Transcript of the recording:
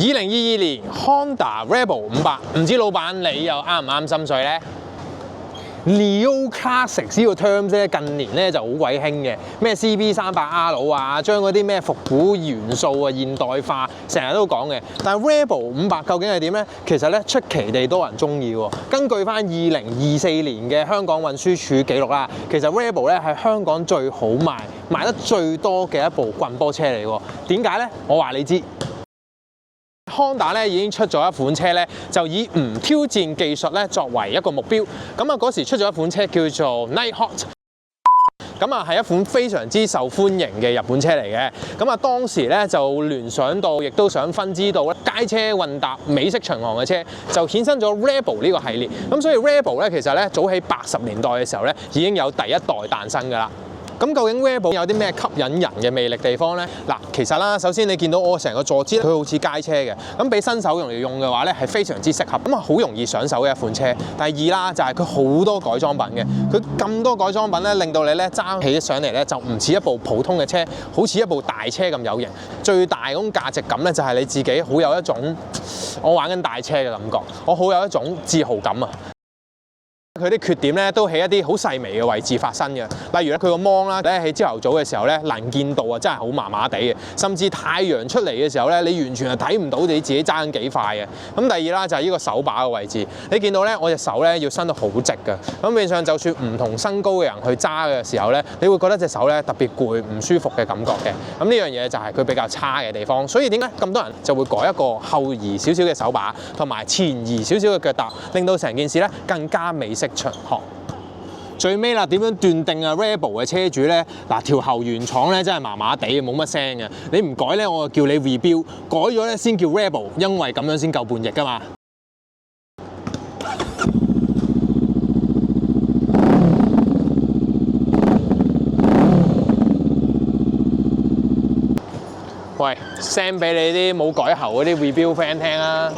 2022年 Honda Rebel 500，唔知老闆你又啱唔啱心水咧？ Neo Classic 呢個 terms 咧，近年咧就好鬼興嘅，咩 CB300R 啊，將嗰啲咩復古元素啊現代化，成日都講嘅。但係 Rebel 500究竟係點咧？其實咧出奇地多人中意喎。根據翻2024年嘅香港運輸署記錄啦，其實 Rebel 咧係香港最好賣得最多嘅一部棍波車嚟喎。點解咧？我話你知。 Honda 咧已經出咗一款車咧，就以唔挑戰技術咧作為一個目標。咁啊嗰時出咗一款車叫做 Nighthawk， 咁啊係一款非常之受歡迎嘅日本車嚟嘅。咁啊當時咧就聯想到，亦都想分支到咧街車混搭美式巡航嘅車，就衍生咗 Rebel 呢個系列。咁所以 Rebel 咧其實咧早喺80年代嘅時候咧已經有第一代誕生㗎啦。 咁究竟 Rebel 有啲咩吸引人嘅魅力地方咧？嗱，其實啦，首先你見到我成個坐姿，佢好似街車嘅，咁俾新手用嘅話咧，係非常之適合，咁啊好容易上手嘅一款車。第二啦，就係佢好多改裝品嘅，佢咁多改裝品咧，令到你咧揸起上嚟咧就唔似一部普通嘅車，好似一部大車咁有型。最大嗰種價值感咧，就係你自己好有一種我玩緊大車嘅感覺，我好有一種自豪感啊！ 佢啲缺點咧都喺一啲好細微嘅位置發生嘅，例如咧佢個芒啦，喺朝頭早嘅時候咧能見度啊真係好麻麻地嘅，甚至太陽出嚟嘅時候咧，你完全係睇唔到你自己揸緊幾快嘅。咁第二啦就係呢個手把嘅位置，你見到咧我隻手咧要伸到好直嘅，咁變相就算唔同身高嘅人去揸嘅時候咧，你會覺得隻手咧特別攰唔舒服嘅感覺嘅。咁呢樣嘢就係佢比較差嘅地方，所以點解咁多人就會改一個後移少少嘅手把，同埋前移少少嘅腳踏，令到成件事咧更加美式巡航。最尾啦，點樣斷定啊 Rebel 嘅車主咧？嗱，條喉原廠咧真係麻麻地，冇乜聲嘅。你唔改咧，我就叫你 rebuild， 改咗咧先叫 Rebel， 因為咁樣先夠叛逆噶嘛。喂，send 俾你啲冇改喉嗰啲 rebuild fan 聽啊！